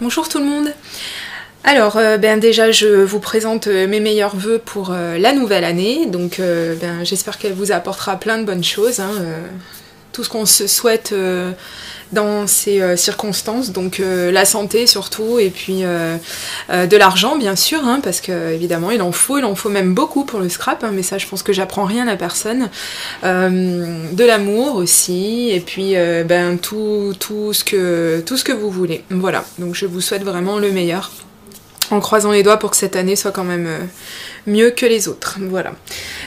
Bonjour tout le monde. Alors, déjà je vous présente mes meilleurs vœux pour la nouvelle année, donc j'espère qu'elle vous apportera plein de bonnes choses, hein, tout ce qu'on se souhaite dans ces circonstances, donc la santé surtout, et puis de l'argent bien sûr, hein, parce que évidemment il en faut même beaucoup pour le scrap, hein, mais ça je pense que j'apprends rien à personne, de l'amour aussi, et puis tout ce que vous voulez. Voilà, donc je vous souhaite vraiment le meilleur, en croisant les doigts pour que cette année soit quand même mieux que les autres. Voilà.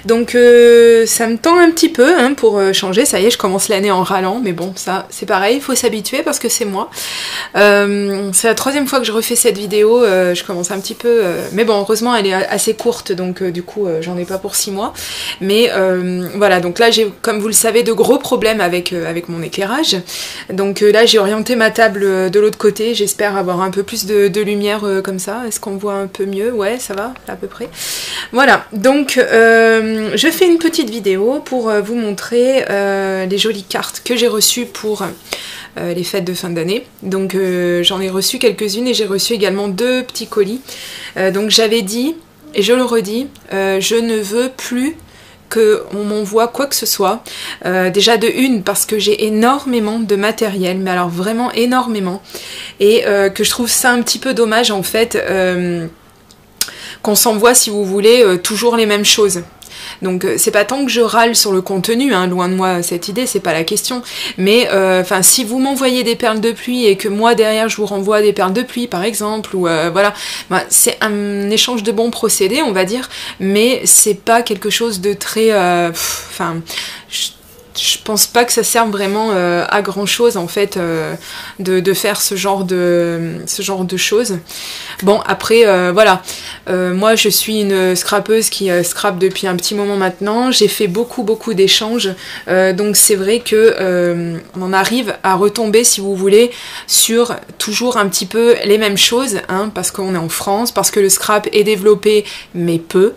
Donc ça me tend un petit peu hein, pour changer. Ça y est, je commence l'année en râlant, mais bon, ça c'est pareil, il faut s'habituer parce que c'est moi. C'est la troisième fois que je refais cette vidéo, je commence un petit peu... mais bon, heureusement, elle est assez courte, donc du coup, j'en ai pas pour 6 mois. Mais voilà, donc là, j'ai, comme vous le savez, de gros problèmes avec mon éclairage. Donc là, j'ai orienté ma table de l'autre côté. J'espère avoir un peu plus de lumière comme ça. Est-ce qu'on voit un peu mieux? Ouais, ça va, à peu près. Voilà, donc je fais une petite vidéo pour vous montrer les jolies cartes que j'ai reçues pour les fêtes de fin d'année. Donc j'en ai reçu quelques-unes et j'ai reçu également 2 petits colis. Donc j'avais dit, et je le redis, je ne veux plus qu'on m'envoie quoi que ce soit. Déjà de une, parce que j'ai énormément de matériel, mais alors vraiment énormément, et que je trouve ça un petit peu dommage en fait, qu'on s'envoie, si vous voulez, toujours les mêmes choses. Donc c'est pas tant que je râle sur le contenu, hein, loin de moi cette idée, c'est pas la question, mais si vous m'envoyez des perles de pluie et que moi derrière je vous renvoie des perles de pluie par exemple, ou voilà, c'est un échange de bons procédés on va dire, mais c'est pas quelque chose de très... je pense pas que ça serve vraiment à grand chose en fait, de faire ce genre de choses. Bon après voilà, moi je suis une scrapeuse qui scrape depuis un petit moment maintenant, j'ai fait beaucoup d'échanges, donc c'est vrai que on en arrive à retomber, si vous voulez, sur toujours un petit peu les mêmes choses, hein, parce qu'on est en France, parce que le scrap est développé mais peu,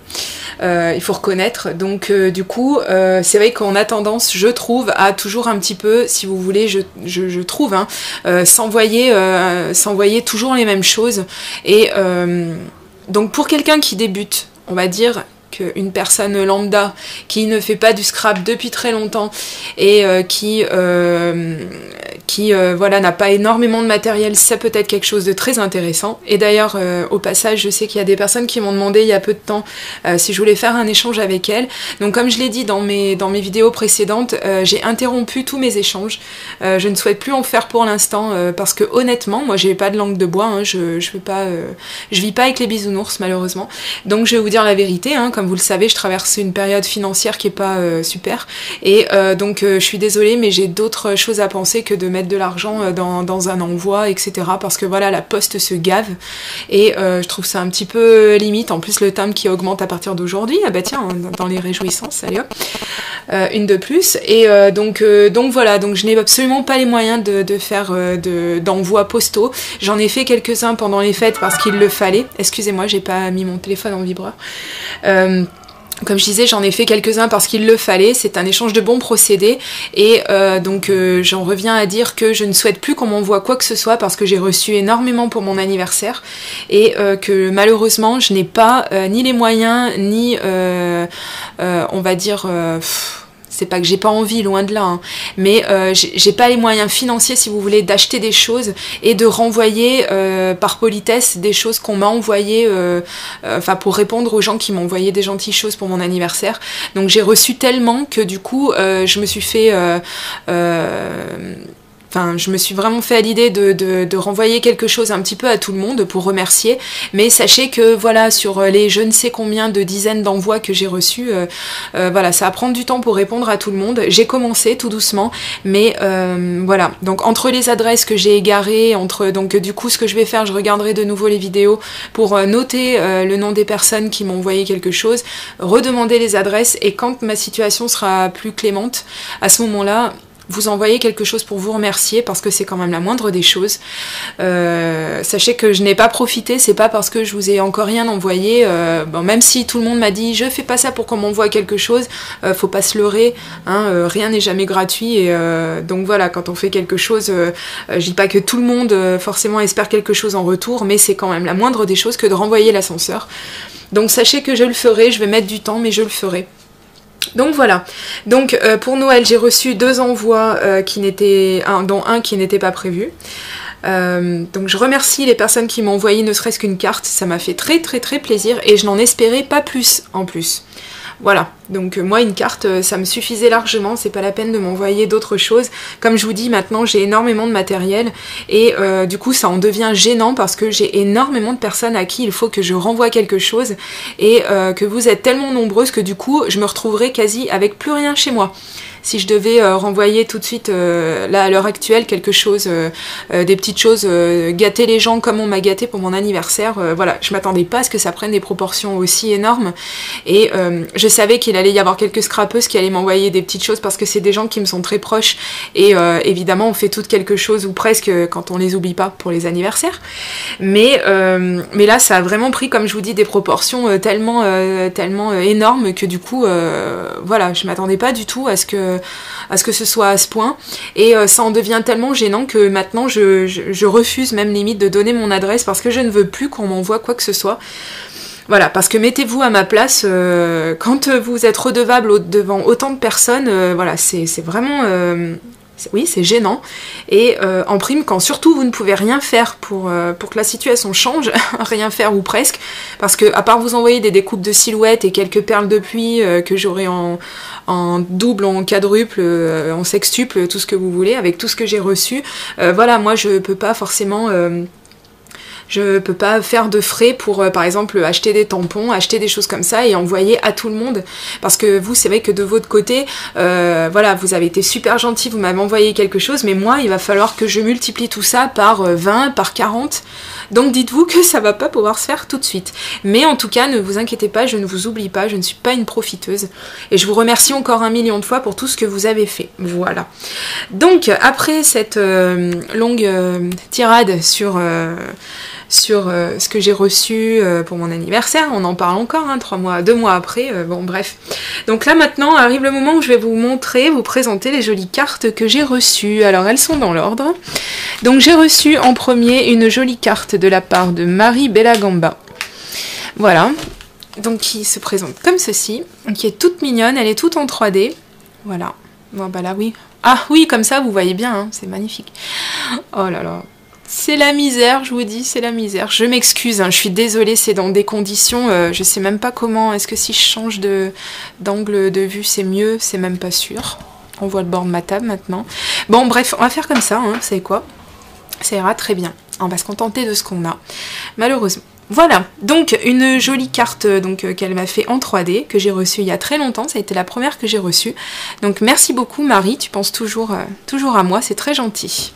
il faut reconnaître, donc du coup c'est vrai qu'on a tendance, je trouve, à toujours un petit peu, si vous voulez, je trouve, hein, s'envoyer toujours les mêmes choses, et donc pour quelqu'un qui débute, on va dire qu'une personne lambda qui ne fait pas du scrap depuis très longtemps et qui voilà, n'a pas énormément de matériel, ça peut être quelque chose de très intéressant. Et d'ailleurs au passage, je sais qu'il y a des personnes qui m'ont demandé il y a peu de temps si je voulais faire un échange avec elles. Donc comme je l'ai dit dans mes vidéos précédentes, j'ai interrompu tous mes échanges. Je ne souhaite plus en faire pour l'instant, parce que honnêtement, moi j'ai pas de langue de bois, hein, je vis pas avec les bisounours malheureusement. Donc je vais vous dire la vérité, hein, comme vous le savez, je traverse une période financière qui est pas super, et donc je suis désolée, mais j'ai d'autres choses à penser que de mettre de l'argent dans un envoi, etc. Parce que voilà, la poste se gave, et je trouve ça un petit peu limite. En plus le timbre qui augmente à partir d'aujourd'hui, ah bah tiens, dans les réjouissances, allez hop, une de plus, et donc voilà, donc je n'ai absolument pas les moyens de faire d'envois postaux. J'en ai fait quelques-uns pendant les fêtes parce qu'il le fallait. Excusez-moi, j'ai pas mis mon téléphone en vibreur. Comme je disais, j'en ai fait quelques-uns parce qu'il le fallait, c'est un échange de bons procédés, et donc j'en reviens à dire que je ne souhaite plus qu'on m'envoie quoi que ce soit parce que j'ai reçu énormément pour mon anniversaire, et que malheureusement je n'ai pas ni les moyens, ni on va dire... c'est pas que j'ai pas envie, loin de là, hein, mais j'ai pas les moyens financiers, si vous voulez, d'acheter des choses et de renvoyer par politesse des choses qu'on m'a envoyées, pour répondre aux gens qui m'ont envoyé des gentilles choses pour mon anniversaire. Donc j'ai reçu tellement que du coup je me suis fait... je me suis vraiment fait à l'idée de renvoyer quelque chose un petit peu à tout le monde pour remercier, mais sachez que voilà, sur les je ne sais combien de dizaines d'envois que j'ai reçus, voilà, ça va prendre du temps pour répondre à tout le monde. J'ai commencé tout doucement, mais voilà, donc entre les adresses que j'ai égarées, donc du coup ce que je vais faire, je regarderai de nouveau les vidéos pour noter le nom des personnes qui m'ont envoyé quelque chose, redemander les adresses, et quand ma situation sera plus clémente, à ce moment-là, vous envoyer quelque chose pour vous remercier, parce que c'est quand même la moindre des choses. Sachez que je n'ai pas profité, c'est pas parce que je vous ai encore rien envoyé, bon, même si tout le monde m'a dit je fais pas ça pour qu'on m'envoie quelque chose, faut pas se leurrer, hein, rien n'est jamais gratuit, et donc voilà, quand on fait quelque chose, je dis pas que tout le monde forcément espère quelque chose en retour, mais c'est quand même la moindre des choses que de renvoyer l'ascenseur. Donc sachez que je le ferai, je vais mettre du temps, mais je le ferai. Donc voilà, donc pour Noël j'ai reçu 2 envois dont un qui n'était pas prévu. Donc je remercie les personnes qui m'ont envoyé ne serait-ce qu'une carte, ça m'a fait très très très plaisir et je n'en espérais pas plus en plus. Voilà, donc moi une carte ça me suffisait largement, c'est pas la peine de m'envoyer d'autres choses. Comme je vous dis, maintenant j'ai énormément de matériel et du coup ça en devient gênant parce que j'ai énormément de personnes à qui il faut que je renvoie quelque chose et que vous êtes tellement nombreuses que du coup je me retrouverai quasi avec plus rien chez moi. Si je devais renvoyer tout de suite, là à l'heure actuelle, quelque chose, des petites choses, gâter les gens comme on m'a gâté pour mon anniversaire, voilà, je m'attendais pas à ce que ça prenne des proportions aussi énormes. Et je savais qu'il allait y avoir quelques scrapeuses qui allaient m'envoyer des petites choses parce que c'est des gens qui me sont très proches. Et évidemment, on fait toutes quelque chose ou presque quand on les oublie pas pour les anniversaires. Mais là, ça a vraiment pris, comme je vous dis, des proportions tellement énormes que du coup, voilà, je m'attendais pas du tout à ce que ce soit à ce point, et ça en devient tellement gênant que maintenant je refuse même limite de donner mon adresse parce que je ne veux plus qu'on m'envoie quoi que ce soit. Voilà, parce que mettez-vous à ma place, quand vous êtes redevable devant autant de personnes, voilà, c'est vraiment... oui, c'est gênant, et en prime, quand surtout vous ne pouvez rien faire pour que la situation change, rien faire ou presque, parce que à part vous envoyer des découpes de silhouettes et quelques perles de pluie que j'aurai en double, en quadruple, en sextuple, tout ce que vous voulez, avec tout ce que j'ai reçu, voilà, moi je peux pas forcément... je peux pas faire de frais pour, par exemple, acheter des tampons, acheter des choses comme ça et envoyer à tout le monde. Parce que vous, c'est vrai que de votre côté, voilà, vous avez été super gentil, vous m'avez envoyé quelque chose, mais moi, il va falloir que je multiplie tout ça par 20, par 40. Donc dites-vous que ça va pas pouvoir se faire tout de suite. Mais en tout cas, ne vous inquiétez pas, je ne vous oublie pas, je ne suis pas une profiteuse. Et je vous remercie encore 1 million de fois pour tout ce que vous avez fait. Voilà. Donc, après cette longue tirade sur ce que j'ai reçu pour mon anniversaire, on en parle encore, hein, 2 mois après, bon bref. Donc là maintenant arrive le moment où je vais vous présenter les jolies cartes que j'ai reçues. Alors elles sont dans l'ordre. Donc j'ai reçu en premier une jolie carte de la part de Marie Bellagamba. Voilà, donc qui se présente comme ceci, qui est toute mignonne, elle est toute en 3D. Voilà, bon bah là oui. Ah oui, comme ça vous voyez bien, hein, c'est magnifique. Oh là là. C'est la misère, je vous dis, c'est la misère. Je m'excuse, hein, je suis désolée, c'est dans des conditions, je sais même pas comment, est-ce que si je change d'angle de vue c'est mieux, c'est même pas sûr. On voit le bord de ma table maintenant. Bon bref, on va faire comme ça, hein, vous savez quoi? Ça ira très bien, on va se contenter de ce qu'on a, malheureusement. Voilà, donc une jolie carte qu'elle m'a fait en 3D, que j'ai reçue il y a très longtemps, ça a été la première que j'ai reçue. Donc merci beaucoup Marie, tu penses toujours à moi, c'est très gentil.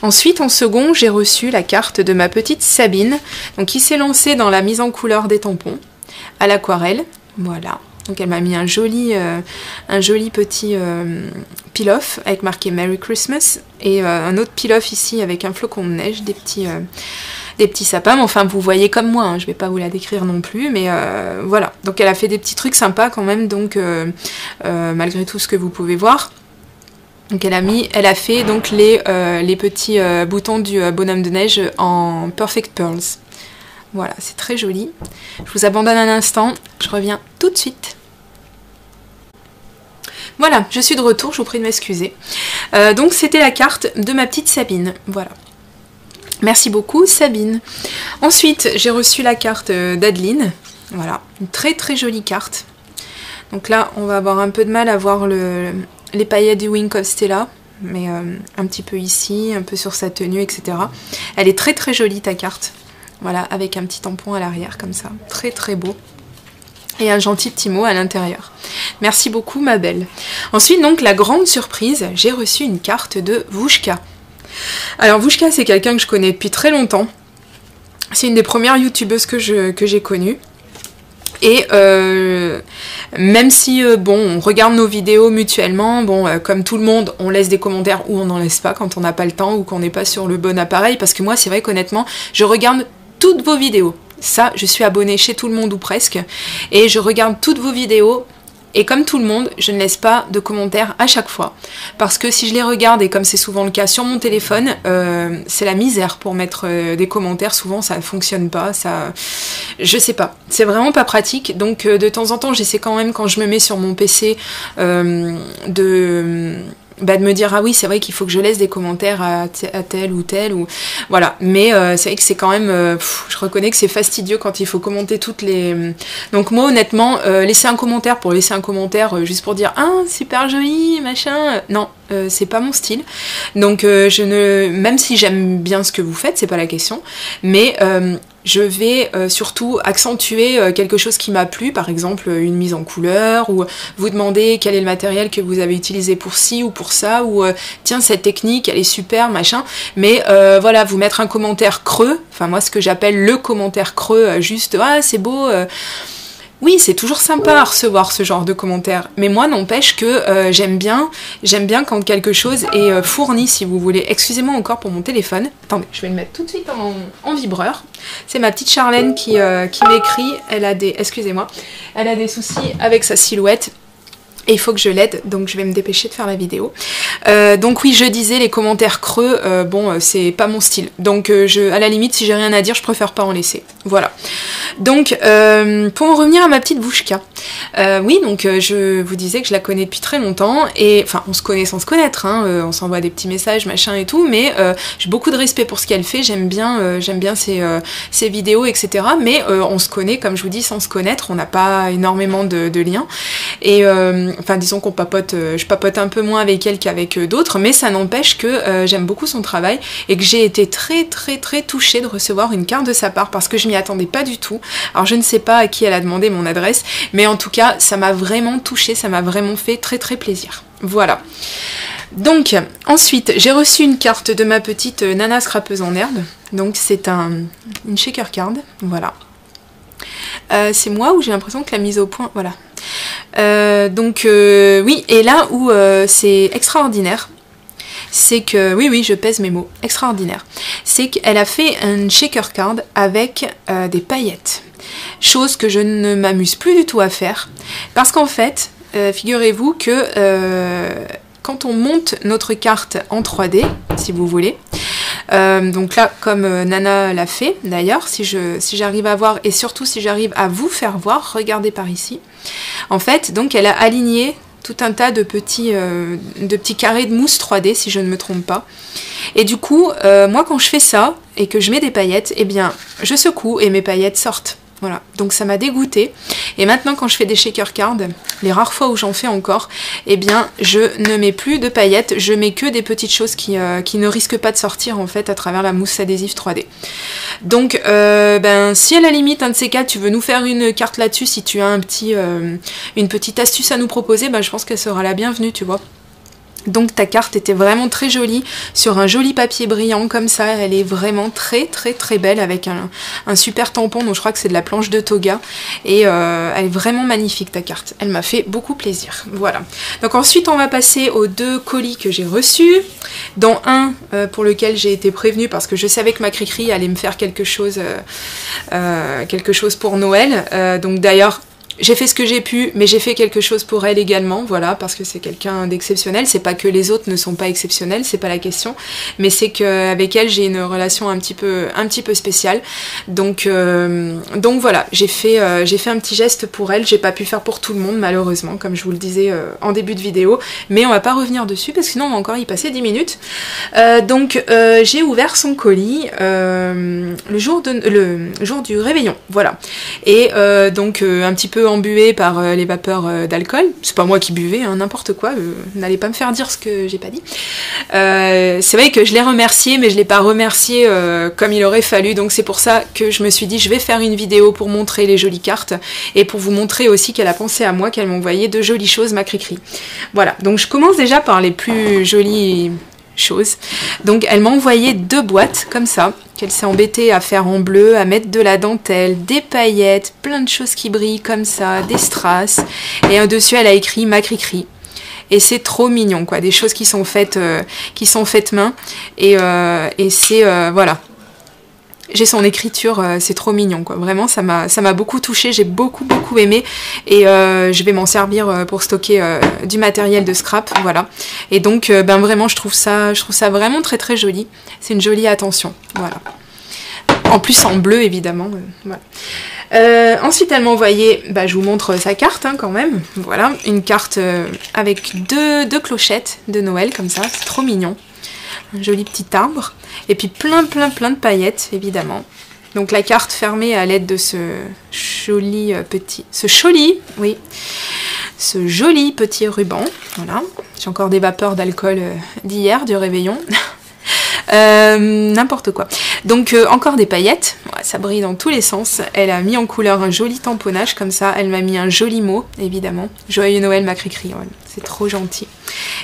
Ensuite en second, j'ai reçu la carte de ma petite Sabine, donc qui s'est lancée dans la mise en couleur des tampons à l'aquarelle, voilà. Donc elle m'a mis un joli petit peel-off avec marqué Merry Christmas, et un autre peel-off ici avec un flocon de neige, des petits sapins, mais enfin vous voyez comme moi, hein, je vais pas vous la décrire non plus, mais voilà. Donc elle a fait des petits trucs sympas quand même, donc malgré tout ce que vous pouvez voir. Donc elle a fait donc les petits boutons du bonhomme de neige en Perfect Pearls. Voilà, c'est très joli. Je vous abandonne un instant, je reviens tout de suite. Voilà, je suis de retour, je vous prie de m'excuser. Donc c'était la carte de ma petite Sabine, voilà. Merci beaucoup Sabine. Ensuite, j'ai reçu la carte d'Adeline. Voilà, une très très jolie carte. Donc là, on va avoir un peu de mal à voir les paillettes du Wink of Stella, mais un petit peu ici, un peu sur sa tenue, etc. Elle est très très jolie ta carte. Voilà, avec un petit tampon à l'arrière comme ça. Très très beau. Et un gentil petit mot à l'intérieur. Merci beaucoup ma belle. Ensuite, donc, la grande surprise, j'ai reçu une carte de Vushka. Alors Vushka, c'est quelqu'un que je connais depuis très longtemps. C'est une des premières youtubeuses que j'ai connues. Et même si bon, on regarde nos vidéos mutuellement, bon, comme tout le monde, on laisse des commentaires ou on n'en laisse pas quand on n'a pas le temps ou qu'on n'est pas sur le bon appareil, parce que moi c'est vrai qu'honnêtement, je regarde toutes vos vidéos. Ça, je suis abonnée chez tout le monde ou presque, et je regarde toutes vos vidéos. Et comme tout le monde, je ne laisse pas de commentaires à chaque fois. Parce que si je les regarde, et comme c'est souvent le cas sur mon téléphone, c'est la misère pour mettre des commentaires. Souvent, ça ne fonctionne pas. Ça, je sais pas. C'est vraiment pas pratique. Donc, de temps en temps, j'essaie quand même, quand je me mets sur mon PC, de me dire ah oui c'est vrai qu'il faut que je laisse des commentaires à tel ou tel ou voilà, mais c'est vrai que c'est quand même je reconnais que c'est fastidieux quand il faut commenter toutes les, donc moi honnêtement laisser un commentaire pour laisser un commentaire juste pour dire ah super joli machin, non, c'est pas mon style, donc je ne, même si j'aime bien ce que vous faites, c'est pas la question, mais je vais surtout accentuer quelque chose qui m'a plu, par exemple une mise en couleur, ou vous demander quel est le matériel que vous avez utilisé pour ci ou pour ça, ou tiens cette technique elle est super machin, mais voilà, vous mettre un commentaire creux, enfin moi ce que j'appelle le commentaire creux, juste ah c'est beau, oui, c'est toujours sympa à recevoir ce genre de commentaires, mais moi n'empêche que j'aime bien quand quelque chose est fourni, si vous voulez. Excusez-moi encore pour mon téléphone. Attendez, je vais le mettre tout de suite en vibreur. C'est ma petite Charlène qui m'écrit. Elle a des soucis avec sa silhouette. Et il faut que je l'aide, donc je vais me dépêcher de faire la vidéo. Donc oui, je disais, les commentaires creux, bon, c'est pas mon style. Donc à la limite, si j'ai rien à dire, je préfère pas en laisser. Voilà. Donc, pour en revenir à ma petite Vouchka. Oui, donc je vous disais que je la connais depuis très longtemps, et enfin, on se connaît sans se connaître, hein, on s'envoie des petits messages, machin et tout, mais j'ai beaucoup de respect pour ce qu'elle fait, j'aime bien ses vidéos, etc. Mais on se connaît, comme je vous dis, sans se connaître, on n'a pas énormément de liens. Et enfin disons qu'on papote, je papote un peu moins avec elle qu'avec d'autres, mais ça n'empêche que j'aime beaucoup son travail et que j'ai été très touchée de recevoir une carte de sa part parce que je m'y attendais pas du tout. Alors je ne sais pas à qui elle a demandé mon adresse, mais en tout cas ça m'a vraiment touchée, ça m'a vraiment fait très plaisir. Voilà. Donc ensuite j'ai reçu une carte de ma petite nana scrapeuse en herbe, donc c'est une shaker card, voilà. C'est moi où j'ai l'impression que la mise au point, voilà. Oui, et là où c'est extraordinaire, c'est que, oui, je pèse mes mots, extraordinaire, c'est qu'elle a fait un shaker card avec des paillettes, chose que je ne m'amuse plus du tout à faire, parce qu'en fait, figurez-vous que quand on monte notre carte en 3D, si vous voulez, donc là, comme Nana l'a fait, d'ailleurs, si j'arrive à voir, et surtout si j'arrive à vous faire voir, regardez par ici. En fait, donc elle a aligné tout un tas de petits carrés de mousse 3D, si je ne me trompe pas. Et du coup, moi quand je fais ça, et que je mets des paillettes, eh bien, je secoue et mes paillettes sortent. Voilà, donc ça m'a dégoûtée. Et maintenant quand je fais des shaker cards, les rares fois où j'en fais encore, eh bien je ne mets plus de paillettes, je mets que des petites choses qui ne risquent pas de sortir en fait à travers la mousse adhésive 3D. Donc si à la limite un de ces cas tu veux nous faire une carte là-dessus, si tu as une petite astuce à nous proposer, je pense qu'elle sera la bienvenue, tu vois. Donc ta carte était vraiment très jolie, sur un joli papier brillant comme ça, elle est vraiment très belle avec un super tampon, donc je crois que c'est de la planche de toga, et elle est vraiment magnifique ta carte, elle m'a fait beaucoup plaisir, voilà. Donc ensuite on va passer aux 2 colis que j'ai reçus, dont un pour lequel j'ai été prévenue parce que je savais que ma Cricri allait me faire quelque chose pour Noël, donc d'ailleurs j'ai fait ce que j'ai pu, mais j'ai fait quelque chose pour elle également, voilà, parce que c'est quelqu'un d'exceptionnel. C'est pas que les autres ne sont pas exceptionnels, c'est pas la question, mais c'est qu'avec elle, j'ai une relation un petit peu spéciale. Donc voilà, j'ai fait un petit geste pour elle. J'ai pas pu faire pour tout le monde, malheureusement, comme je vous le disais en début de vidéo, mais on va pas revenir dessus, parce que sinon on va encore y passer 10 minutes. J'ai ouvert son colis le jour du réveillon, voilà. Et un petit peu embué par les vapeurs d'alcool. C'est pas moi qui buvais, hein, n'importe quoi, n'allez pas me faire dire ce que j'ai pas dit. C'est vrai que je l'ai remercié, mais je l'ai pas remercié comme il aurait fallu, donc c'est pour ça que je me suis dit je vais faire une vidéo pour montrer les jolies cartes, et pour vous montrer aussi qu'elle a pensé à moi, qu'elle m'envoyait de jolies choses, ma Cricri. Voilà, donc je commence déjà par les plus jolies choses. Donc elle m'a envoyé 2 boîtes comme ça. qu'elle s'est embêtée à faire en bleu, à mettre de la dentelle, des paillettes, plein de choses qui brillent comme ça, des strass. Et dessus, elle a écrit ma Cricri. Et c'est trop mignon, quoi, des choses qui sont faites main. Et c'est, voilà. J'ai son écriture, c'est trop mignon, quoi. Vraiment, ça m'a beaucoup touchée, j'ai beaucoup aimé. Et je vais m'en servir pour stocker du matériel de scrap, voilà. Et donc, ben vraiment, je trouve ça vraiment très joli. C'est une jolie attention, voilà. En plus, en bleu, évidemment, voilà. Ensuite, elle m'a envoyé, bah, je vous montre sa carte, hein, quand même. Voilà, une carte avec deux clochettes de Noël, comme ça, c'est trop mignon. Un joli petit arbre. Et puis plein de paillettes, évidemment. Donc la carte fermée à l'aide de ce joli petit ruban. Voilà. J'ai encore des vapeurs d'alcool d'hier, du réveillon. N'importe quoi. Donc encore des paillettes, ouais, ça brille dans tous les sens. Elle a mis en couleur un joli tamponnage comme ça. Elle m'a mis un joli mot, évidemment. Joyeux Noël, ma Cricri. Ouais, c'est trop gentil.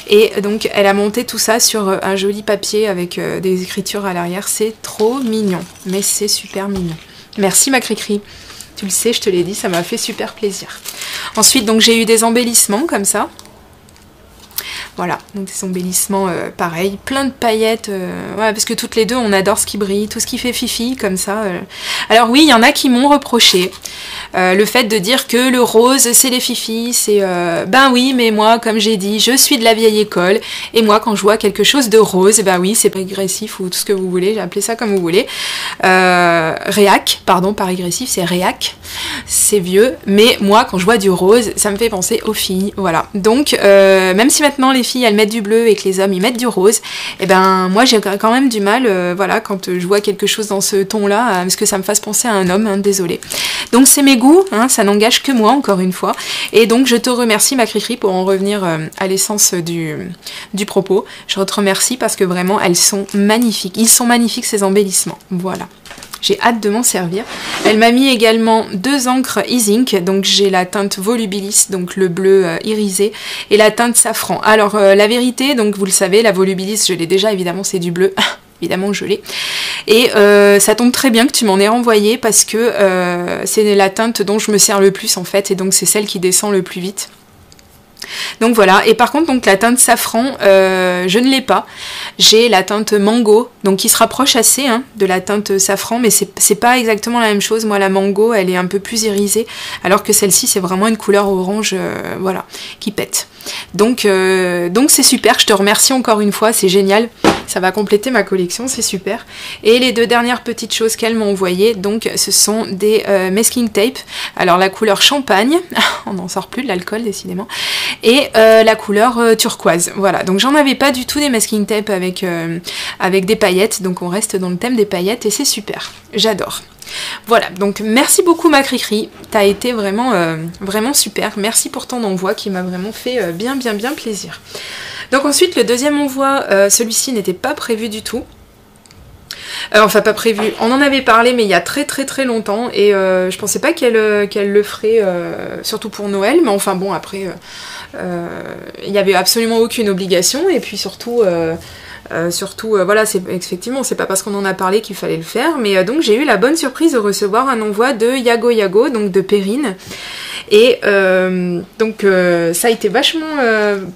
Et donc elle a monté tout ça sur un joli papier avec des écritures à l'arrière. C'est trop mignon, mais c'est super mignon. Merci ma Cricri. Tu le sais, je te l'ai dit, ça m'a fait super plaisir. Ensuite, donc j'ai eu des embellissements comme ça. Voilà, donc des embellissements pareil, plein de paillettes, ouais, parce que toutes les deux on adore ce qui brille, tout ce qui fait fifi, comme ça. Alors oui, il y en a qui m'ont reproché le fait de dire que le rose c'est les fifis, c'est ben oui, mais moi comme j'ai dit, je suis de la vieille école, et moi quand je vois quelque chose de rose, ben oui, c'est pas régressif ou tout ce que vous voulez, j'ai appelé ça comme vous voulez. Réac, pardon, pas régressif, c'est réac, c'est vieux, mais moi quand je vois du rose, ça me fait penser aux filles, voilà. Donc même si maintenant les filles elles mettent du bleu et que les hommes ils mettent du rose, et ben moi j'ai quand même du mal, voilà, quand je vois quelque chose dans ce ton là, parce que ça me fasse penser à un homme, hein, désolé. Donc c'est mes goûts, hein, ça n'engage que moi encore une fois, et donc je te remercie ma Cricri pour en revenir à l'essence du propos. Je te remercie parce que vraiment elles sont magnifiques, ils sont magnifiques ces embellissements, voilà. J'ai hâte de m'en servir. Elle m'a mis également 2 encres E-Ink, donc j'ai la teinte Volubilis, donc le bleu irisé, et la teinte Safran. Alors la vérité, donc vous le savez, la Volubilis, je l'ai déjà, évidemment c'est du bleu, évidemment je l'ai. Et ça tombe très bien que tu m'en aies renvoyé parce que c'est la teinte dont je me sers le plus en fait, et donc c'est celle qui descend le plus vite. Donc voilà, et par contre donc la teinte safran, je ne l'ai pas. J'ai la teinte mango, donc qui se rapproche assez hein, de la teinte safran, mais c'est pas exactement la même chose. Moi la mango, elle est un peu plus irisée, alors que celle-ci c'est vraiment une couleur orange, voilà, qui pète. Donc c'est super, je te remercie encore une fois, c'est génial. Ça va compléter ma collection, c'est super. Et les 2 dernières petites choses qu'elle m'a envoyées, donc ce sont des masking tape. Alors la couleur champagne, on n'en sort plus de l'alcool décidément, et la couleur turquoise. Voilà, donc j'en avais pas du tout des masking tape avec des paillettes, donc on reste dans le thème des paillettes et c'est super, j'adore. Voilà, donc merci beaucoup ma Cricri, t'as été vraiment, vraiment super. Merci pour ton envoi qui m'a vraiment fait bien plaisir. Donc ensuite le deuxième envoi, celui-ci n'était pas prévu du tout. Enfin pas prévu, on en avait parlé mais il y a très longtemps et je pensais pas qu'elle le ferait, surtout pour Noël, mais enfin bon après il n'y avait absolument aucune obligation et puis surtout... voilà, effectivement, c'est pas parce qu'on en a parlé qu'il fallait le faire, mais donc j'ai eu la bonne surprise de recevoir un envoi de Yago Yago, donc de Perrine, et donc ça a été vachement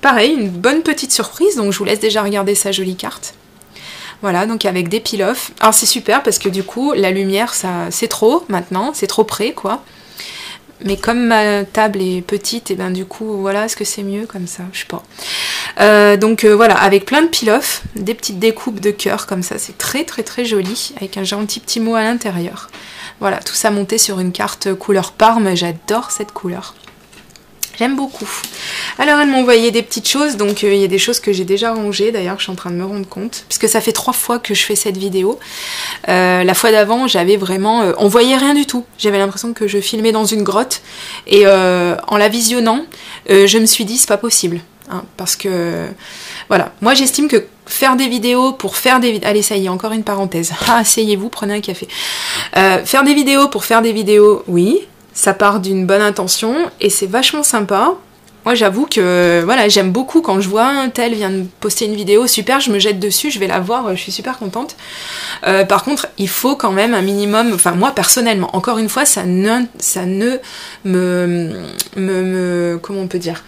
pareil, une bonne petite surprise, donc je vous laisse déjà regarder sa jolie carte. Voilà, donc avec des peel-off. Alors c'est super parce que du coup, la lumière, ça c'est trop maintenant, c'est trop près quoi. Mais comme ma table est petite, et ben du coup, voilà, est-ce que c'est mieux comme ça? Je sais pas. Donc voilà, avec plein de peel-off, des petites découpes de cœur comme ça, c'est très joli, avec un gentil petit mot à l'intérieur. Voilà, tout ça monté sur une carte couleur Parme, j'adore cette couleur. J'aime beaucoup. Alors elle m'a envoyé des petites choses, donc il y a des choses que j'ai déjà rangées, d'ailleurs je suis en train de me rendre compte, puisque ça fait 3 fois que je fais cette vidéo. La fois d'avant j'avais vraiment... on voyait rien du tout, j'avais l'impression que je filmais dans une grotte, et en la visionnant, je me suis dit c'est pas possible, hein, parce que... Voilà, moi j'estime que faire des vidéos pour faire des vidéos... Allez ça y est, encore une parenthèse, asseyez-vous, prenez un café. Faire des vidéos pour faire des vidéos, oui, ça part d'une bonne intention, et c'est vachement sympa. Moi j'avoue que voilà, j'aime beaucoup quand je vois un tel vient de poster une vidéo, super, je me jette dessus, je vais la voir, je suis super contente. Par contre, il faut quand même un minimum, enfin moi personnellement, encore une fois, ça ne comment on peut dire,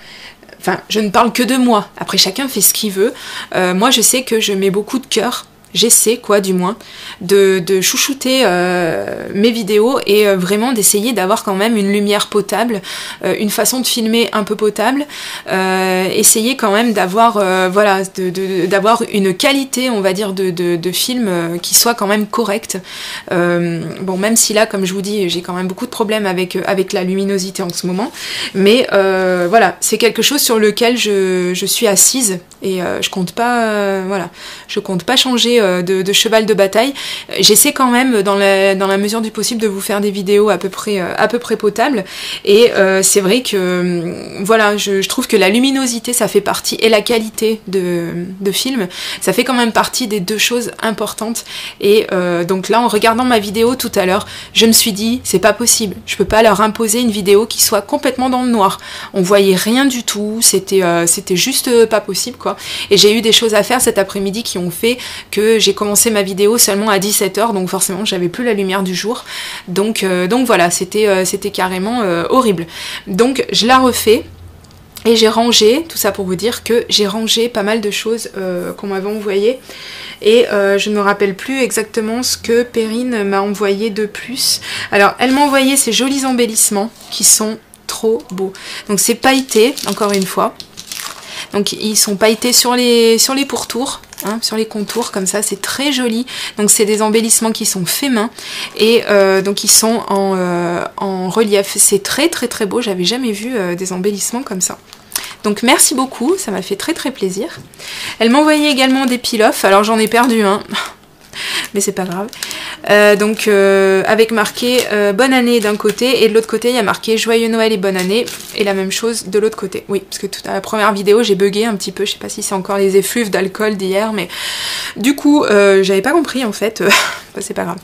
enfin je ne parle que de moi, après chacun fait ce qu'il veut. Moi je sais que je mets beaucoup de cœur, j'essaie quoi du moins de chouchouter mes vidéos et vraiment d'essayer d'avoir quand même une lumière potable, une façon de filmer un peu potable, essayer quand même d'avoir voilà, d'avoir une qualité on va dire de film qui soit quand même correcte. Bon, même si là comme je vous dis j'ai quand même beaucoup de problèmes avec la luminosité en ce moment, mais voilà, c'est quelque chose sur lequel je suis assise et je compte pas voilà, je compte pas changer de cheval de bataille. J'essaie quand même dans la mesure du possible de vous faire des vidéos à peu près potables, et c'est vrai que voilà, je trouve que la luminosité ça fait partie, et la qualité de film ça fait quand même partie des deux choses importantes, et donc là en regardant ma vidéo tout à l'heure je me suis dit c'est pas possible, je peux pas leur imposer une vidéo qui soit complètement dans le noir, on voyait rien du tout, c'était juste pas possible quoi, et j'ai eu des choses à faire cet après-midi qui ont fait que j'ai commencé ma vidéo seulement à 17h, donc forcément j'avais plus la lumière du jour, donc voilà, c'était carrément horrible. Donc je la refais, et j'ai rangé, tout ça pour vous dire que j'ai rangé pas mal de choses qu'on m'avait envoyées, et je ne me rappelle plus exactement ce que Perrine m'a envoyé de plus. Alors elle m'a envoyé ces jolis embellissements qui sont trop beaux, donc c'est pailleté encore une fois. Donc ils sont pailletés sur les pourtours, hein, sur les contours comme ça, c'est très joli. Donc c'est des embellissements qui sont faits main, et donc ils sont en relief. C'est très très très beau, j'avais jamais vu des embellissements comme ça. Donc merci beaucoup, ça m'a fait très très plaisir. Elle m'a envoyé également des peel-off, alors j'en ai perdu un. Mais c'est pas grave. Donc avec marqué bonne année d'un côté, et de l'autre côté il y a marqué joyeux Noël et bonne année, et la même chose de l'autre côté. Oui, parce que toute la première vidéo j'ai bugué un petit peu, je sais pas si c'est encore les effluves d'alcool d'hier, mais du coup j'avais pas compris en fait. Bah, c'est pas grave.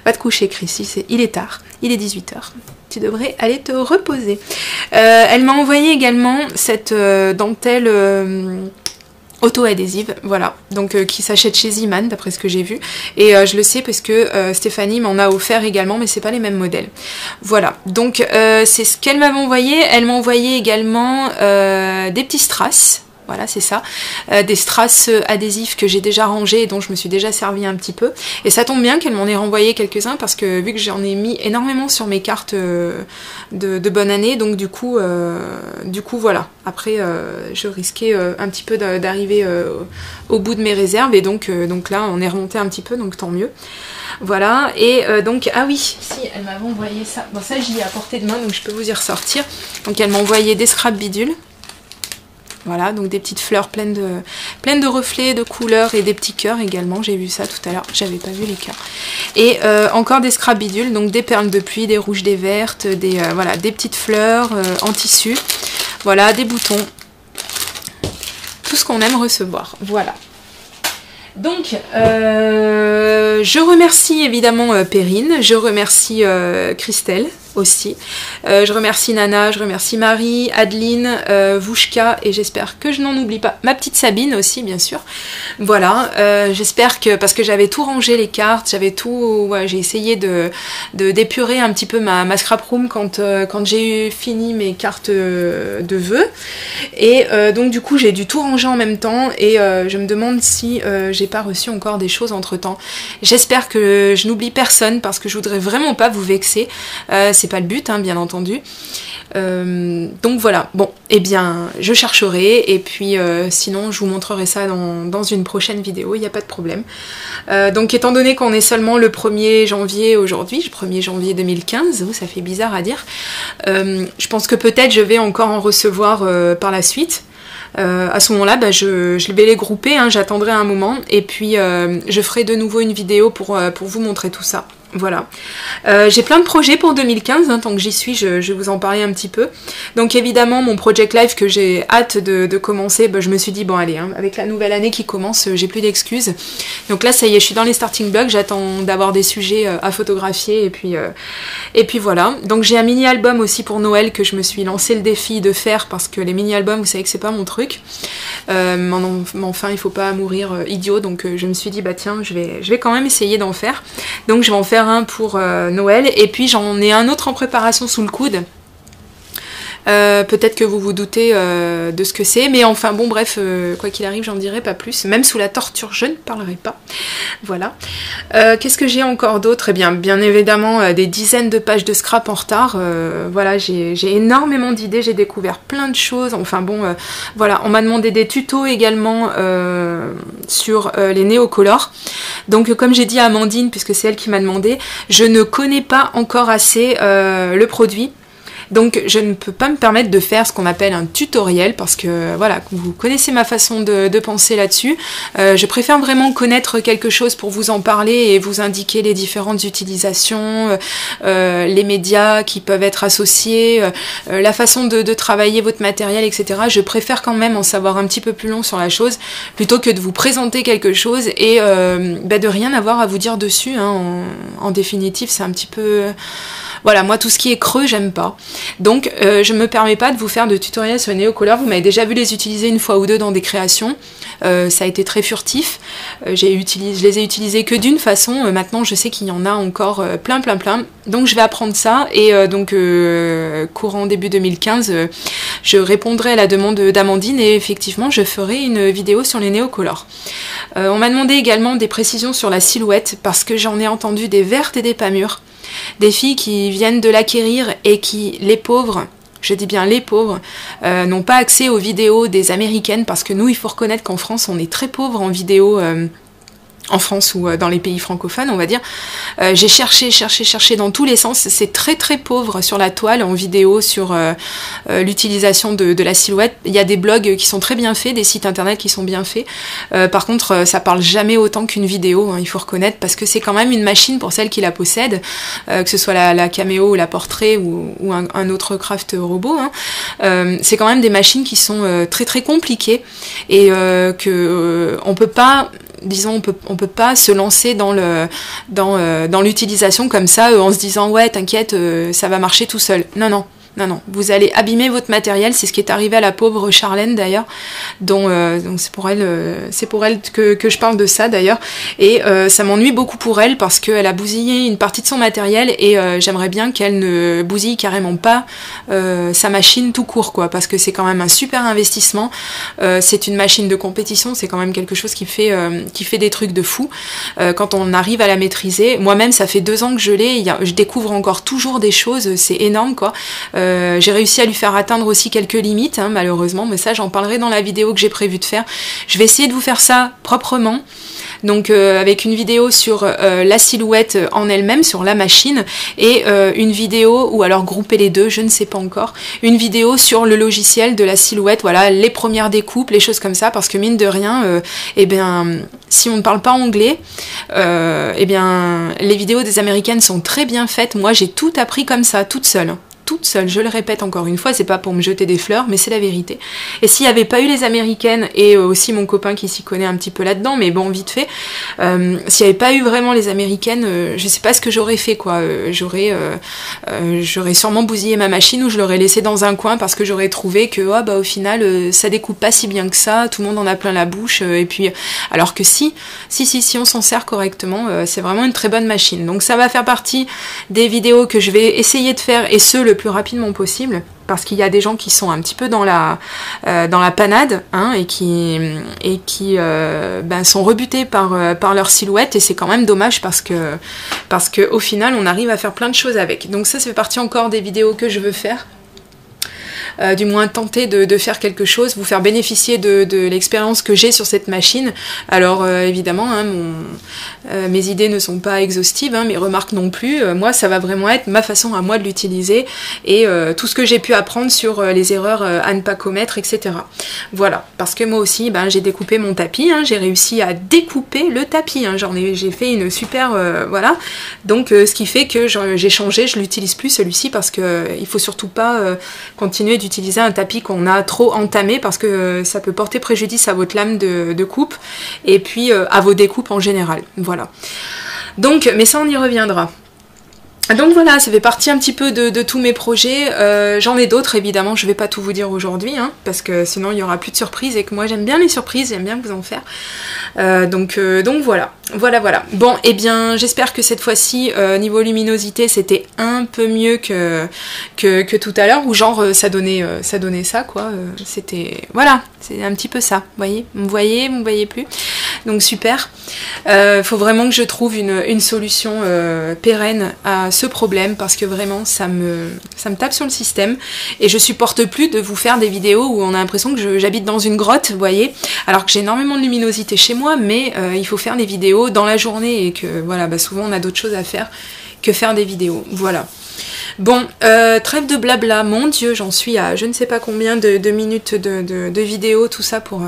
Va te coucher Chris, il est tard, il est 18h. Tu devrais aller te reposer. Elle m'a envoyé également cette dentelle auto-adhésive, voilà, donc qui s'achète chez Ziman d'après ce que j'ai vu, et je le sais parce que Stéphanie m'en a offert également, mais c'est pas les mêmes modèles. Voilà, donc c'est ce qu'elle m'avait envoyé. Elle m'a envoyé également des petits strass. Voilà, c'est ça, des strass adhésifs que j'ai déjà rangés et dont je me suis déjà servi un petit peu. Et ça tombe bien qu'elle m'en ait renvoyé quelques-uns, parce que vu que j'en ai mis énormément sur mes cartes de bonne année, donc du coup voilà. Après, je risquais un petit peu d'arriver au bout de mes réserves, et donc là, on est remonté un petit peu, donc tant mieux. Voilà, et donc, ah oui, si, elle m'avait envoyé ça. Bon, ça, j'y ai à portée de main, donc je peux vous y ressortir. Donc, elle m'a envoyé des scrap bidules. Voilà, donc des petites fleurs pleines de reflets, de couleurs, et des petits cœurs également. J'ai vu ça tout à l'heure, j'avais pas vu les cœurs. Et encore des scrap bidules, donc des perles de pluie, des rouges, des vertes, voilà, des petites fleurs en tissu. Voilà, des boutons. Tout ce qu'on aime recevoir. Voilà. Donc, je remercie évidemment Perrine, je remercie Christelle aussi, je remercie Nana, je remercie Marie, Adeline, Vouchka, et j'espère que je n'en oublie pas, ma petite Sabine aussi bien sûr. Voilà, j'espère que, parce que j'avais tout rangé les cartes, j'avais tout, ouais, j'ai essayé d'épurer un petit peu ma scrap room quand j'ai fini mes cartes de vœux, et donc du coup j'ai dû tout ranger en même temps, et je me demande si j'ai pas reçu encore des choses entre temps. J'espère que je n'oublie personne, parce que je voudrais vraiment pas vous vexer, c'est pas le but hein, bien entendu. Donc voilà, bon, eh bien je chercherai, et puis sinon je vous montrerai ça dans une prochaine vidéo, il n'y a pas de problème. Donc étant donné qu'on est seulement le 1er janvier aujourd'hui, le 1er janvier 2015, ça fait bizarre à dire, je pense que peut-être je vais encore en recevoir par la suite. À ce moment-là, bah, je vais les grouper, hein, j'attendrai un moment, et puis je ferai de nouveau une vidéo pour vous montrer tout ça. Voilà. J'ai plein de projets pour 2015, hein, tant que j'y suis, je vais vous en parler un petit peu. Donc évidemment, mon Project Live que j'ai hâte de commencer, bah, je me suis dit, bon allez, hein, avec la nouvelle année qui commence, j'ai plus d'excuses. Donc là, ça y est, je suis dans les starting blocks, j'attends d'avoir des sujets à photographier, et puis voilà. Donc j'ai un mini-album aussi pour Noël que je me suis lancé le défi de faire, parce que les mini-albums, vous savez que c'est pas mon truc. Mais enfin, il faut pas mourir idiot, donc je me suis dit, bah tiens, je vais quand même essayer d'en faire. Donc je vais en faire un pour Noël, et puis j'en ai un autre en préparation sous le coude. Peut-être que vous vous doutez de ce que c'est, mais enfin bon bref, quoi qu'il arrive, j'en dirai pas plus. Même sous la torture, je ne parlerai pas. Voilà. Qu'est-ce que j'ai encore d'autre? Eh bien évidemment, des dizaines de pages de scrap en retard. Voilà, j'ai énormément d'idées, j'ai découvert plein de choses. Enfin bon, voilà, on m'a demandé des tutos également sur les néocolores. Donc comme j'ai dit à Amandine, puisque c'est elle qui m'a demandé, je ne connais pas encore assez le produit. Donc je ne peux pas me permettre de faire ce qu'on appelle un tutoriel, parce que voilà, vous connaissez ma façon de penser là-dessus. Je préfère vraiment connaître quelque chose pour vous en parler et vous indiquer les différentes utilisations, les médias qui peuvent être associés, la façon de travailler votre matériel, etc. Je préfère quand même en savoir un petit peu plus long sur la chose, plutôt que de vous présenter quelque chose et de rien avoir à vous dire dessus, hein. En définitive, c'est un petit peu... Voilà, moi tout ce qui est creux, j'aime pas. Donc je me permets pas de vous faire de tutoriel sur les néocolores. Vous m'avez déjà vu les utiliser une fois ou deux dans des créations. Ça a été très furtif. Je les ai utilisés que d'une façon. Maintenant je sais qu'il y en a encore plein. Donc je vais apprendre ça, et courant début 2015, je répondrai à la demande d'Amandine, et effectivement je ferai une vidéo sur les néocolores. On m'a demandé également des précisions sur la silhouette, parce que j'en ai entendu des vertes et des pas mûres. Des filles qui viennent de l'acquérir et qui, les pauvres, je dis bien les pauvres, n'ont pas accès aux vidéos des américaines, parce que nous, il faut reconnaître qu'en France, on est très pauvres en vidéo, en France ou dans les pays francophones, on va dire. J'ai cherché dans tous les sens, c'est très pauvre sur la toile, en vidéo, sur l'utilisation de la silhouette. Il y a des blogs qui sont très bien faits, des sites internet qui sont bien faits. Par contre, ça parle jamais autant qu'une vidéo, hein, il faut reconnaître, parce que c'est quand même une machine pour celles qui la possèdent, que ce soit la Cameo ou la Portrait ou un autre craft robot. Hein. C'est quand même des machines qui sont très compliquées, et que on peut pas... Disons, on peut pas se lancer dans l'utilisation comme ça, en se disant ouais t'inquiète, ça va marcher tout seul. Non, vous allez abîmer votre matériel. C'est ce qui est arrivé à la pauvre Charlène d'ailleurs, donc c'est pour elle que je parle de ça d'ailleurs, et ça m'ennuie beaucoup pour elle, parce qu'elle a bousillé une partie de son matériel, et j'aimerais bien qu'elle ne bousille carrément pas sa machine tout court, quoi, parce que c'est quand même un super investissement. C'est une machine de compétition, c'est quand même quelque chose qui fait des trucs de fou quand on arrive à la maîtriser. Moi-même, ça fait 2 ans que je l'ai, je découvre encore toujours des choses, c'est énorme, quoi. J'ai réussi à lui faire atteindre aussi quelques limites, hein, malheureusement, mais ça j'en parlerai dans la vidéo que j'ai prévu de faire. Je vais essayer de vous faire ça proprement, donc avec une vidéo sur la silhouette en elle-même, sur la machine, et une vidéo, ou alors grouper les deux, je ne sais pas encore, une vidéo sur le logiciel de la silhouette, voilà, les premières découpes, les choses comme ça, parce que mine de rien, si on ne parle pas anglais, les vidéos des américaines sont très bien faites. Moi j'ai tout appris comme ça, toute seule, je le répète encore une fois, c'est pas pour me jeter des fleurs, mais c'est la vérité. Et s'il n'y avait pas eu les américaines, et aussi mon copain qui s'y connaît un petit peu là-dedans, mais bon, vite fait, s'il n'y avait pas eu vraiment les américaines, je sais pas ce que j'aurais fait, quoi. J'aurais sûrement bousillé ma machine, ou je l'aurais laissée dans un coin, parce que j'aurais trouvé que au final ça découpe pas si bien que ça, tout le monde en a plein la bouche, et puis alors que si on s'en sert correctement, c'est vraiment une très bonne machine. Donc ça va faire partie des vidéos que je vais essayer de faire, et ce le plus rapidement possible, parce qu'il y a des gens qui sont un petit peu dans la panade, hein, et qui sont rebutés par leur silhouette, et c'est quand même dommage, parce que au final on arrive à faire plein de choses avec. Donc ça fait partie encore des vidéos que je veux faire. du moins tenter de faire quelque chose, vous faire bénéficier de l'expérience que j'ai sur cette machine. Alors évidemment, hein, mes idées ne sont pas exhaustives, hein, mes remarques non plus. Moi, ça va vraiment être ma façon à moi de l'utiliser et tout ce que j'ai pu apprendre sur les erreurs à ne pas commettre, etc. Voilà, parce que moi aussi, ben, j'ai découpé mon tapis, hein, j'ai réussi à découper le tapis, hein, j'ai fait une super... voilà, donc ce qui fait que j'ai changé, je l'utilise plus celui-ci parce que il faut surtout pas continuer d'utiliser un tapis qu'on a trop entamé parce que ça peut porter préjudice à votre lame de coupe et puis à vos découpes en général. Voilà. Donc, mais ça on y reviendra. Donc voilà, ça fait partie un petit peu de tous mes projets. J'en ai d'autres évidemment, je vais pas tout vous dire aujourd'hui, hein, parce que sinon il y aura plus de surprises et que moi j'aime bien les surprises, j'aime bien vous en faire. Donc voilà. Voilà. Bon, et bien j'espère que cette fois-ci, niveau luminosité, c'était un peu mieux que tout à l'heure, où genre ça donnait ça, quoi. C'était... Voilà, c'est un petit peu ça, vous voyez, vous me voyez plus. Donc super. Faut vraiment que je trouve une solution pérenne à ce problème parce que vraiment ça me tape sur le système et je supporte plus de vous faire des vidéos où on a l'impression que j'habite dans une grotte, vous voyez, alors que j'ai énormément de luminosité chez moi, mais il faut faire des vidéos dans la journée et que voilà, bah, souvent on a d'autres choses à faire que faire des vidéos. Voilà. Bon, trêve de blabla, mon Dieu, j'en suis à je ne sais pas combien de minutes de vidéo, tout ça pour...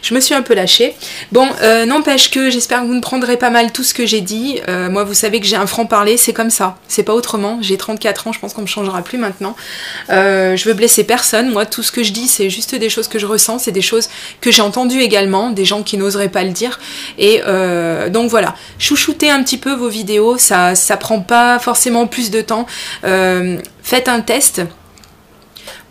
je me suis un peu lâchée. Bon, n'empêche que j'espère que vous ne prendrez pas mal tout ce que j'ai dit. Moi, vous savez que j'ai un franc-parler, c'est comme ça, c'est pas autrement. J'ai 34 ans, je pense qu'on me changera plus maintenant. Je veux blesser personne, moi, tout ce que je dis, c'est juste des choses que je ressens, c'est des choses que j'ai entendues également, des gens qui n'oseraient pas le dire. Et donc voilà, chouchoutez un petit peu vos vidéos, ça prend pas forcément plus de temps. Faites un test.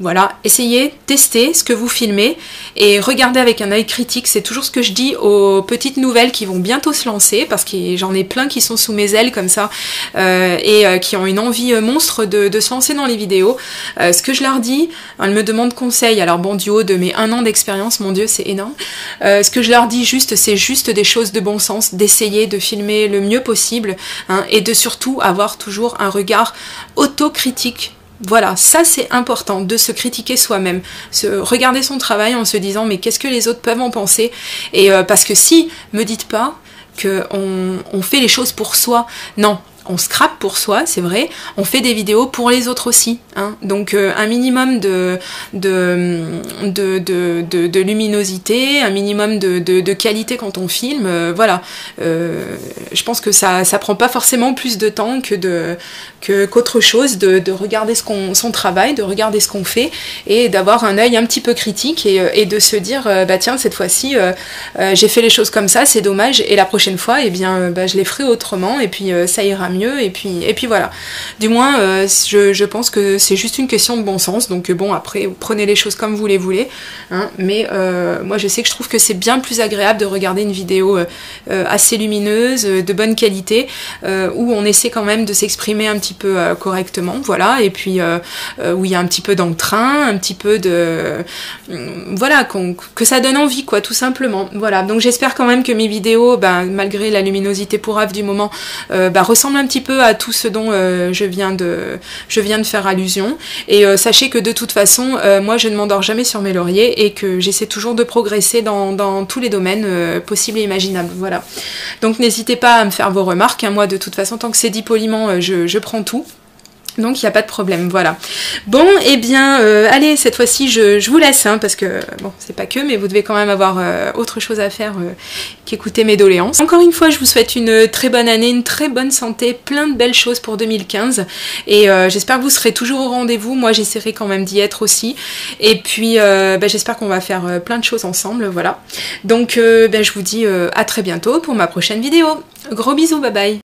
Voilà, essayez, testez ce que vous filmez et regardez avec un œil critique. C'est toujours ce que je dis aux petites nouvelles qui vont bientôt se lancer parce que j'en ai plein qui sont sous mes ailes comme ça et qui ont une envie monstre de se lancer dans les vidéos. Ce que je leur dis, elles me demandent conseil. Alors bon, du haut de mes 1 an d'expérience, mon Dieu, c'est énorme. Ce que je leur dis juste, c'est juste des choses de bon sens, d'essayer de filmer le mieux possible, hein, et de surtout avoir toujours un regard autocritique. Voilà, ça c'est important, de se critiquer soi-même, regarder son travail en se disant mais qu'est-ce que les autres peuvent en penser, et parce que si, me dites pas qu'on fait les choses pour soi, non. On scrape pour soi, c'est vrai, on fait des vidéos pour les autres aussi, hein. Donc un minimum de luminosité, un minimum de qualité quand on filme, voilà. Je pense que ça prend pas forcément plus de temps qu'autre chose, de regarder son travail, de regarder ce qu'on fait, et d'avoir un œil un petit peu critique, et de se dire, bah tiens, cette fois-ci, j'ai fait les choses comme ça, c'est dommage, et la prochaine fois, eh bien, bah, je les ferai autrement, et puis ça ira mieux, et puis voilà. Du moins, je pense que c'est juste une question de bon sens, donc bon, après, vous prenez les choses comme vous les voulez, hein, mais moi, je sais que je trouve que c'est bien plus agréable de regarder une vidéo assez lumineuse, de bonne qualité, où on essaie quand même de s'exprimer un petit peu correctement, voilà, et puis où il y a un petit peu d'entrain, un petit peu de... voilà, que ça donne envie, quoi, tout simplement. Voilà, donc j'espère quand même que mes vidéos, ben, malgré la luminosité pourrave du moment, ressemblent un petit peu à tout ce dont je viens de faire allusion, et sachez que de toute façon, moi je ne m'endors jamais sur mes lauriers, et que j'essaie toujours de progresser dans tous les domaines possibles et imaginables, voilà. Donc n'hésitez pas à me faire vos remarques, hein. Moi de toute façon, tant que c'est dit poliment, je prends tout. Donc il n'y a pas de problème, voilà. Bon, et bien, allez, cette fois-ci, je vous laisse, hein, parce que, bon, c'est pas que, mais vous devez quand même avoir autre chose à faire qu'écouter mes doléances. Encore une fois, je vous souhaite une très bonne année, une très bonne santé, plein de belles choses pour 2015, et j'espère que vous serez toujours au rendez-vous. Moi, j'essaierai quand même d'y être aussi, et puis, j'espère qu'on va faire plein de choses ensemble, voilà. Donc, je vous dis à très bientôt pour ma prochaine vidéo. Gros bisous, bye bye.